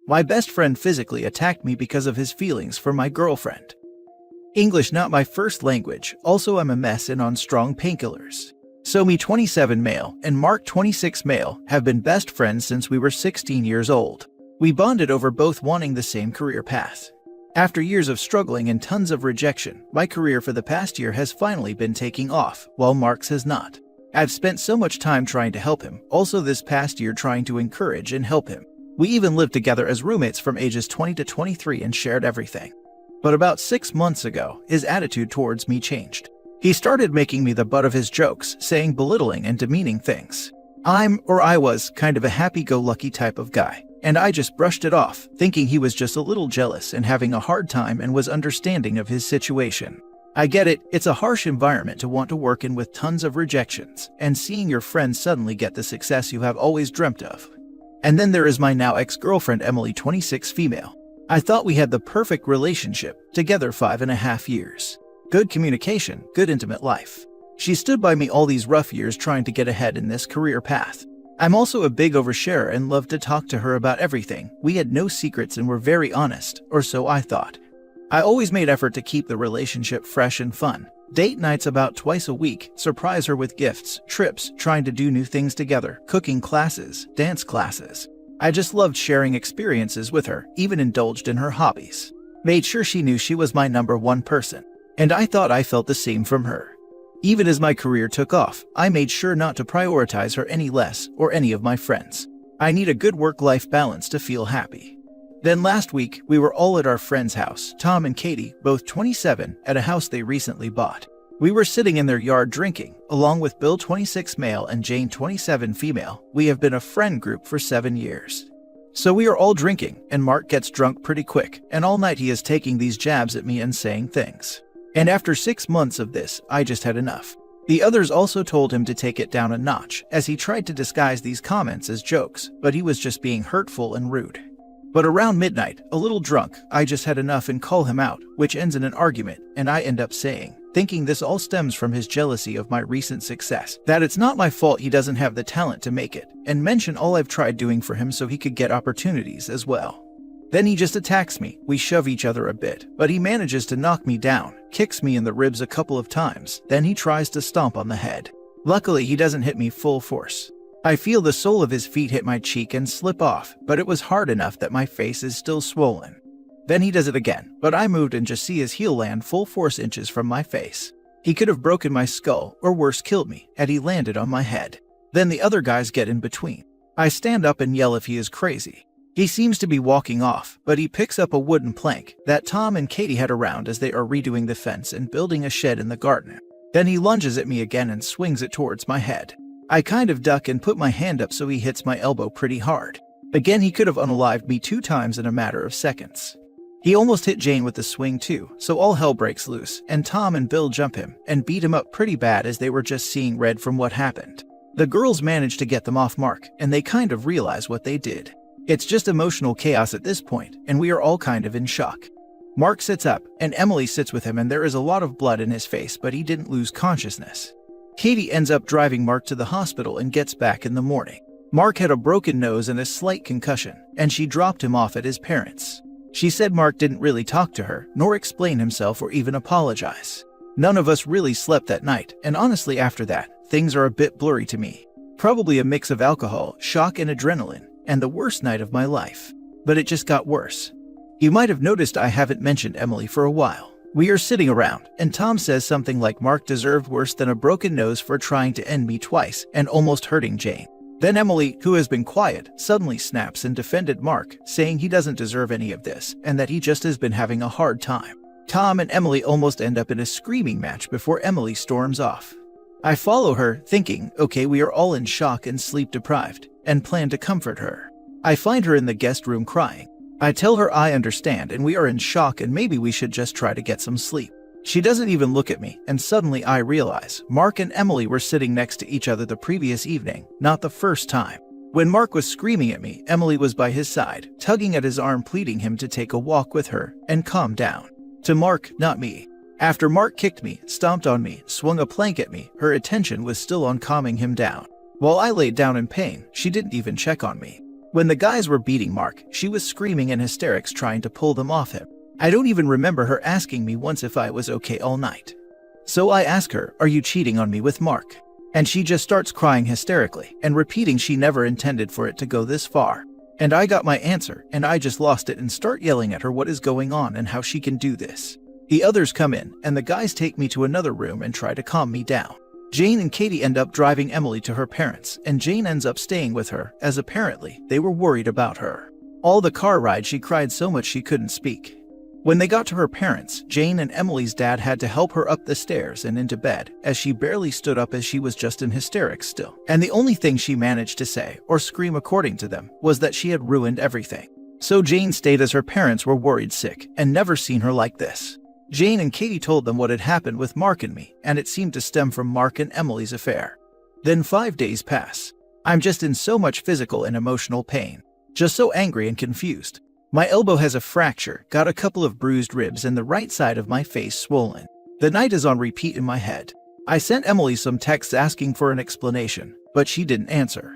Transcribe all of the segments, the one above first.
My best friend physically attacked me because of his feelings for my girlfriend. English not my first language, also I'm a mess and on strong painkillers. So me 27 male and Mark 26 male have been best friends since we were 16 years old. We bonded over both wanting the same career path. After years of struggling and tons of rejection, my career for the past year has finally been taking off, while Mark's has not. I've spent so much time trying to help him, also this past year trying to encourage and help him. We even lived together as roommates from ages 20 to 23 and shared everything. But about 6 months ago, his attitude towards me changed. He started making me the butt of his jokes, saying belittling and demeaning things. I was kind of a happy-go-lucky type of guy, and I just brushed it off, thinking he was just a little jealous and having a hard time and was understanding of his situation. I get it, it's a harsh environment to want to work in with tons of rejections, and seeing your friends suddenly get the success you have always dreamt of. And then there is my now ex-girlfriend Emily, 26 female. I thought we had the perfect relationship, together 5.5 years. Good communication, good intimate life. She stood by me all these rough years trying to get ahead in this career path. I'm also a big oversharer and love to talk to her about everything. We had no secrets and were very honest, or so I thought. I always made effort to keep the relationship fresh and fun. Date nights about twice a week, surprise her with gifts, trips, trying to do new things together, cooking classes, dance classes. I just loved sharing experiences with her, even indulged in her hobbies. Made sure she knew she was my number one person. And I thought I felt the same from her. Even as my career took off, I made sure not to prioritize her any less or any of my friends. I need a good work-life balance to feel happy. Then last week, we were all at our friend's house, Tom and Katie, both 27, at a house they recently bought. We were sitting in their yard drinking, along with Bill 26 male and Jane 27 female. We have been a friend group for 7 years. So we are all drinking, and Mark gets drunk pretty quick, and all night he is taking these jabs at me and saying things. And after 6 months of this, I just had enough. The others also told him to take it down a notch, as he tried to disguise these comments as jokes, but he was just being hurtful and rude. But around midnight, a little drunk, I just had enough and call him out, which ends in an argument, and I end up saying, thinking this all stems from his jealousy of my recent success, that it's not my fault he doesn't have the talent to make it, and mention all I've tried doing for him so he could get opportunities as well. Then he just attacks me, we shove each other a bit, but he manages to knock me down, kicks me in the ribs a couple of times, then he tries to stomp on the head. Luckily he doesn't hit me full force. I feel the sole of his feet hit my cheek and slip off, but it was hard enough that my face is still swollen. Then he does it again, but I moved and just see his heel land full force inches from my face. He could have broken my skull, or worse killed me, had he landed on my head. Then the other guys get in between. I stand up and yell if he is crazy. He seems to be walking off, but he picks up a wooden plank that Tom and Katie had around as they are redoing the fence and building a shed in the garden. Then he lunges at me again and swings it towards my head. I kind of duck and put my hand up so he hits my elbow pretty hard. Again, he could have unalived me 2 times in a matter of seconds. He almost hit Jane with the swing too, so all hell breaks loose, and Tom and Bill jump him and beat him up pretty bad as they were just seeing red from what happened. The girls manage to get them off Mark, and they kind of realize what they did. It's just emotional chaos at this point, and we are all kind of in shock. Mark sits up, and Emily sits with him, and there is a lot of blood in his face, but he didn't lose consciousness. Katie ends up driving Mark to the hospital and gets back in the morning. Mark had a broken nose and a slight concussion, and she dropped him off at his parents'. She said Mark didn't really talk to her, nor explain himself or even apologize. None of us really slept that night, and honestly after that, things are a bit blurry to me. Probably a mix of alcohol, shock and adrenaline, and the worst night of my life. But it just got worse. You might have noticed I haven't mentioned Emily for a while. We are sitting around, and Tom says something like Mark deserved worse than a broken nose for trying to end me twice and almost hurting Jane. Then Emily, who has been quiet, suddenly snaps and defended Mark, saying he doesn't deserve any of this and that he just has been having a hard time. Tom and Emily almost end up in a screaming match before Emily storms off. I follow her, thinking, okay, we are all in shock and sleep deprived, and plan to comfort her. I find her in the guest room crying. I tell her I understand and we are in shock and maybe we should just try to get some sleep. She doesn't even look at me, and suddenly I realize Mark and Emily were sitting next to each other the previous evening, not the first time. When Mark was screaming at me, Emily was by his side, tugging at his arm, pleading him to take a walk with her and calm down. To Mark, not me. After Mark kicked me, stomped on me, swung a plank at me, her attention was still on calming him down. While I laid down in pain, she didn't even check on me. When the guys were beating Mark, she was screaming in hysterics trying to pull them off him. I don't even remember her asking me once if I was okay all night. So I ask her, "Are you cheating on me with Mark?" And she just starts crying hysterically and repeating she never intended for it to go this far. And I got my answer, and I just lost it and start yelling at her what is going on and how she can do this. The others come in, and the guys take me to another room and try to calm me down. Jane and Katie end up driving Emily to her parents, and Jane ends up staying with her, as apparently they were worried about her. All the car ride she cried so much she couldn't speak. When they got to her parents, Jane and Emily's dad had to help her up the stairs and into bed, as she barely stood up as she was just in hysterics still. And the only thing she managed to say, or scream according to them, was that she had ruined everything. So Jane stayed as her parents were worried sick, and never seen her like this. Jane and Katie told them what had happened with Mark and me, and it seemed to stem from Mark and Emily's affair. Then 5 days pass. I'm just in so much physical and emotional pain. Just so angry and confused. My elbow has a fracture, got a couple of bruised ribs, and the right side of my face swollen. The night is on repeat in my head. I sent Emily some texts asking for an explanation, but she didn't answer.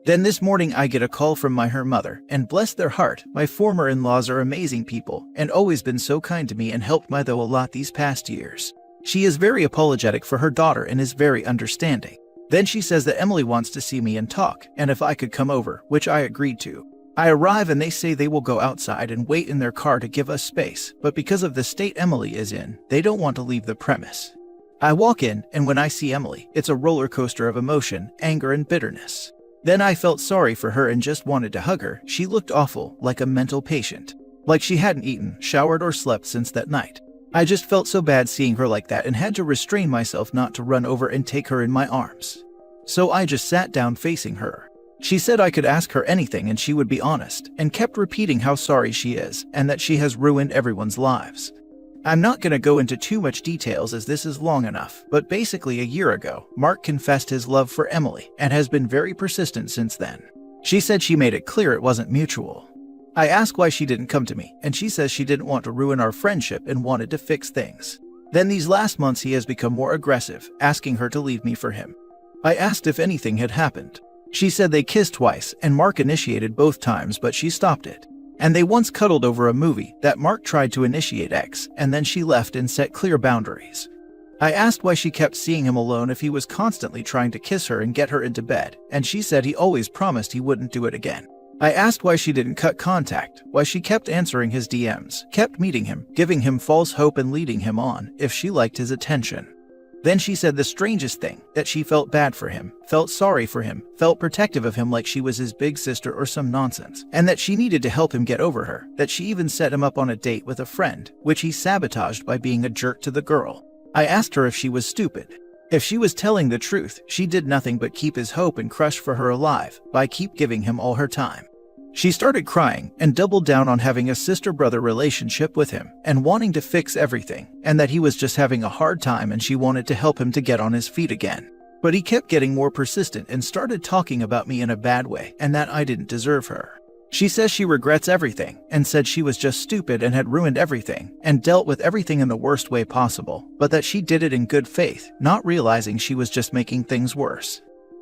Then this morning I get a call from her mother, and bless their heart, my former in-laws are amazing people, and always been so kind to me and helped me though a lot these past years. She is very apologetic for her daughter and is very understanding. Then she says that Emily wants to see me and talk, and if I could come over, which I agreed to. I arrive and they say they will go outside and wait in their car to give us space, but because of the state Emily is in, they don't want to leave the premise. I walk in, and when I see Emily, it's a roller coaster of emotion, anger, and bitterness. Then I felt sorry for her and just wanted to hug her. She looked awful, like a mental patient. Like she hadn't eaten, showered, or slept since that night. I just felt so bad seeing her like that and had to restrain myself not to run over and take her in my arms. So I just sat down facing her. She said I could ask her anything and she would be honest, and kept repeating how sorry she is and that she has ruined everyone's lives. I'm not going to go into too much details as this is long enough, but basically a year ago, Mark confessed his love for Emily and has been very persistent since then. She said she made it clear it wasn't mutual. I asked why she didn't come to me, and she says she didn't want to ruin our friendship and wanted to fix things. Then these last months he has become more aggressive, asking her to leave me for him. I asked if anything had happened. She said they kissed twice, and Mark initiated both times, but she stopped it. And they once cuddled over a movie that Mark tried to initiate X, and then she left and set clear boundaries. I asked why she kept seeing him alone if he was constantly trying to kiss her and get her into bed, and she said he always promised he wouldn't do it again. I asked why she didn't cut contact, why she kept answering his DMs, kept meeting him, giving him false hope and leading him on if she liked his attention. Then she said the strangest thing, that she felt bad for him, felt sorry for him, felt protective of him like she was his big sister or some nonsense, and that she needed to help him get over her, that she even set him up on a date with a friend, which he sabotaged by being a jerk to the girl. I asked her if she was stupid. If she was telling the truth, she did nothing but keep his hope and crush for her alive, by keep giving him all her time. She started crying and doubled down on having a sister-brother relationship with him and wanting to fix everything, and that he was just having a hard time and she wanted to help him to get on his feet again. But he kept getting more persistent and started talking about me in a bad way and that I didn't deserve her. She says she regrets everything and said she was just stupid and had ruined everything and dealt with everything in the worst way possible, but that she did it in good faith, not realizing she was just making things worse.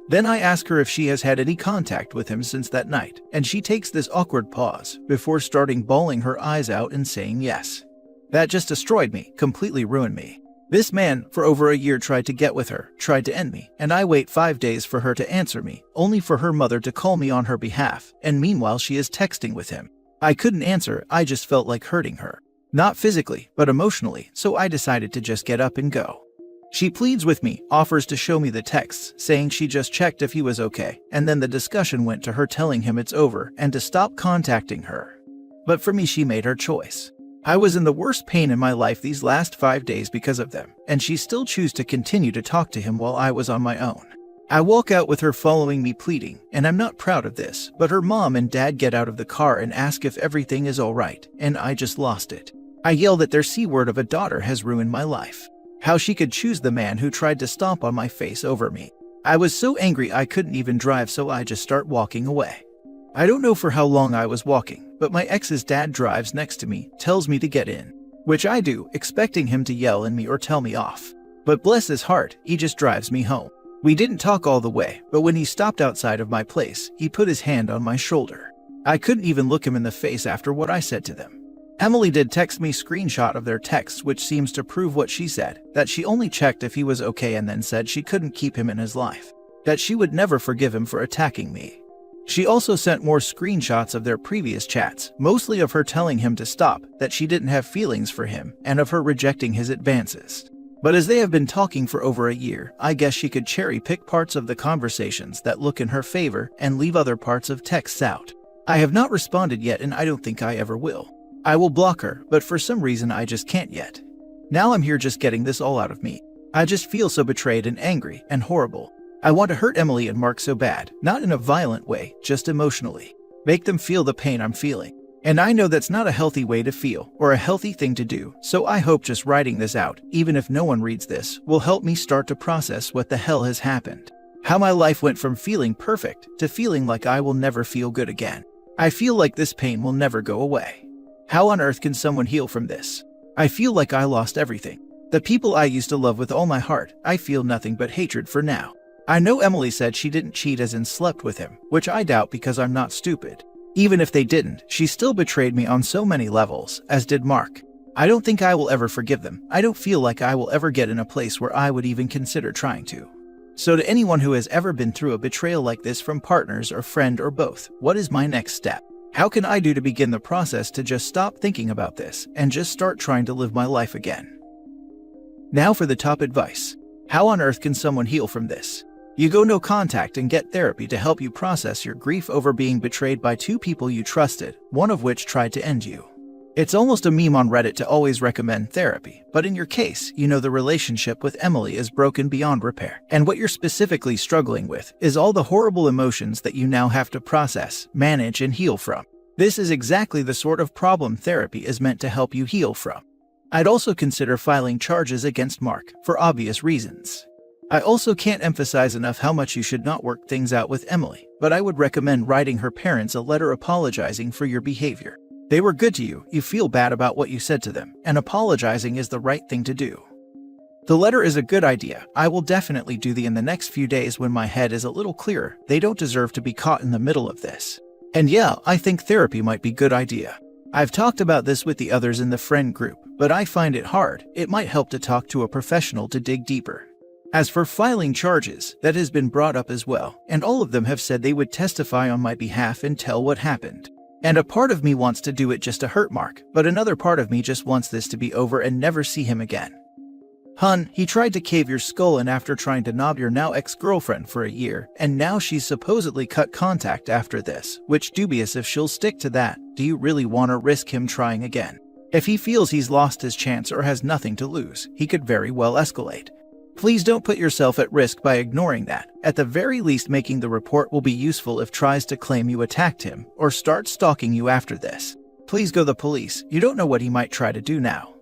Then I ask her if she has had any contact with him since that night, and she takes this awkward pause before starting bawling her eyes out and saying yes. That just destroyed me, completely ruined me. This man, for over a year, tried to get with her, tried to end me, and I wait 5 days for her to answer me, only for her mother to call me on her behalf, and meanwhile she is texting with him. I couldn't answer, I just felt like hurting her. Not physically, but emotionally, so I decided to just get up and go. She pleads with me, offers to show me the texts, saying she just checked if he was okay, and then the discussion went to her telling him it's over and to stop contacting her. But for me, she made her choice. I was in the worst pain in my life these last 5 days because of them, and she still chose to continue to talk to him while I was on my own. I walk out with her following me pleading, and I'm not proud of this, but her mom and dad get out of the car and ask if everything is alright, and I just lost it. I yell that their C-word of a daughter has ruined my life. How she could choose the man who tried to stomp on my face over me. I was so angry I couldn't even drive, so I just start walking away. I don't know for how long I was walking, but my ex's dad drives next to me, tells me to get in, which I do, expecting him to yell at me or tell me off. But bless his heart, he just drives me home. We didn't talk all the way, but when he stopped outside of my place, he put his hand on my shoulder. I couldn't even look him in the face after what I said to them. Emily did text me screenshot of their texts, which seems to prove what she said, that she only checked if he was okay and then said she couldn't keep him in his life, that she would never forgive him for attacking me. She also sent more screenshots of their previous chats, mostly of her telling him to stop, that she didn't have feelings for him, and of her rejecting his advances. But as they have been talking for over a year, I guess she could cherry-pick parts of the conversations that look in her favor and leave other parts of texts out. I have not responded yet, and I don't think I ever will. I will block her, but for some reason I just can't yet. Now I'm here just getting this all out of me. I just feel so betrayed and angry and horrible. I want to hurt Emily and Mark so bad, not in a violent way, just emotionally. Make them feel the pain I'm feeling. And I know that's not a healthy way to feel, or a healthy thing to do, so I hope just writing this out, even if no one reads this, will help me start to process what the hell has happened. How my life went from feeling perfect to feeling like I will never feel good again. I feel like this pain will never go away. How on earth can someone heal from this? I feel like I lost everything. The people I used to love with all my heart, I feel nothing but hatred for now. I know Emily said she didn't cheat as in slept with him, which I doubt because I'm not stupid. Even if they didn't, she still betrayed me on so many levels, as did Mark. I don't think I will ever forgive them. I don't feel like I will ever get in a place where I would even consider trying to. So to anyone who has ever been through a betrayal like this from partners or friend or both, what is my next step? How can I do to begin the process to just stop thinking about this and just start trying to live my life again? Now for the top advice. How on earth can someone heal from this? You go no contact and get therapy to help you process your grief over being betrayed by two people you trusted, one of which tried to end you. It's almost a meme on Reddit to always recommend therapy, but in your case, you know the relationship with Emily is broken beyond repair, and what you're specifically struggling with is all the horrible emotions that you now have to process, manage, and heal from. This is exactly the sort of problem therapy is meant to help you heal from. I'd also consider filing charges against Mark, for obvious reasons. I also can't emphasize enough how much you should not work things out with Emily, but I would recommend writing her parents a letter apologizing for your behavior. They were good to you, you feel bad about what you said to them, and apologizing is the right thing to do. The letter is a good idea. I will definitely do the in the next few days when my head is a little clearer. They don't deserve to be caught in the middle of this. And yeah, I think therapy might be a good idea. I've talked about this with the others in the friend group, but I find it hard. It might help to talk to a professional to dig deeper. As for filing charges, that has been brought up as well, and all of them have said they would testify on my behalf and tell what happened. And a part of me wants to do it just to hurt Mark, but another part of me just wants this to be over and never see him again. Hun, he tried to cave your skull in after trying to knob your now ex-girlfriend for a year, and now she's supposedly cut contact after this, which dubious if she'll stick to that. Do you really want to risk him trying again? If he feels he's lost his chance or has nothing to lose, he could very well escalate. Please don't put yourself at risk by ignoring that. At the very least, making the report will be useful if tries to claim you attacked him or start stalking you after this. Please go the police. You don't know what he might try to do now.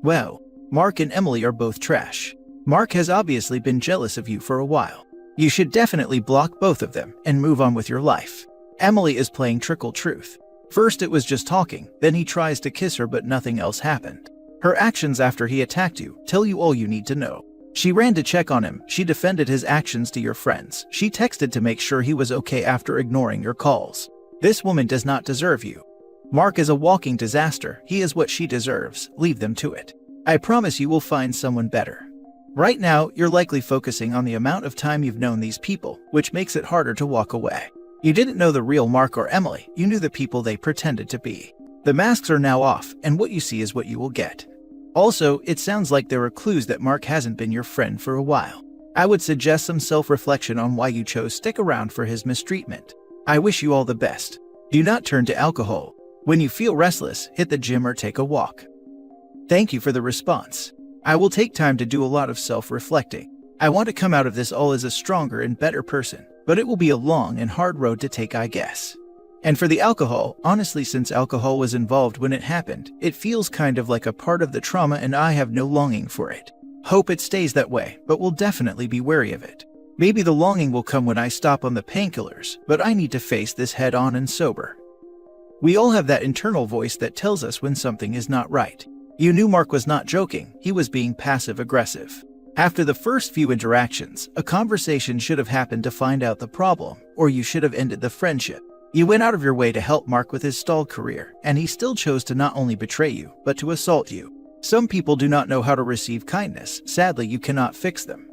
Well, Mark and Emily are both trash. Mark has obviously been jealous of you for a while. You should definitely block both of them and move on with your life. Emily is playing trickle truth. First it was just talking, then he tries to kiss her but nothing else happened. Her actions after he attacked you tell you all you need to know. She ran to check on him, she defended his actions to your friends, she texted to make sure he was okay after ignoring your calls. This woman does not deserve you. Mark is a walking disaster, he is what she deserves, leave them to it. I promise you will find someone better. Right now, you're likely focusing on the amount of time you've known these people, which makes it harder to walk away. You didn't know the real Mark or Emily, you knew the people they pretended to be. The masks are now off, and what you see is what you will get. Also, it sounds like there are clues that Mark hasn't been your friend for a while. I would suggest some self-reflection on why you chose stick around for his mistreatment. I wish you all the best. Do not turn to alcohol. When you feel restless, hit the gym or take a walk. Thank you for the response. I will take time to do a lot of self-reflecting. I want to come out of this all as a stronger and better person, but it will be a long and hard road to take, I guess. And for the alcohol, honestly, since alcohol was involved when it happened, it feels kind of like a part of the trauma and I have no longing for it. Hope it stays that way, but will definitely be wary of it. Maybe the longing will come when I stop on the painkillers, but I need to face this head on and sober. We all have that internal voice that tells us when something is not right. You knew Mark was not joking, he was being passive-aggressive. After the first few interactions, a conversation should have happened to find out the problem, or you should have ended the friendship. You went out of your way to help Mark with his stalled career, and he still chose to not only betray you, but to assault you. Some people do not know how to receive kindness. Sadly, you cannot fix them.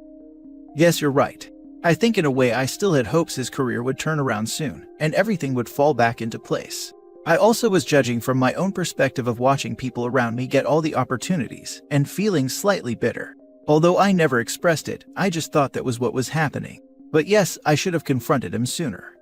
Yes, you're right. I think in a way I still had hopes his career would turn around soon, and everything would fall back into place. I also was judging from my own perspective of watching people around me get all the opportunities, and feeling slightly bitter. Although I never expressed it, I just thought that was what was happening. But yes, I should have confronted him sooner.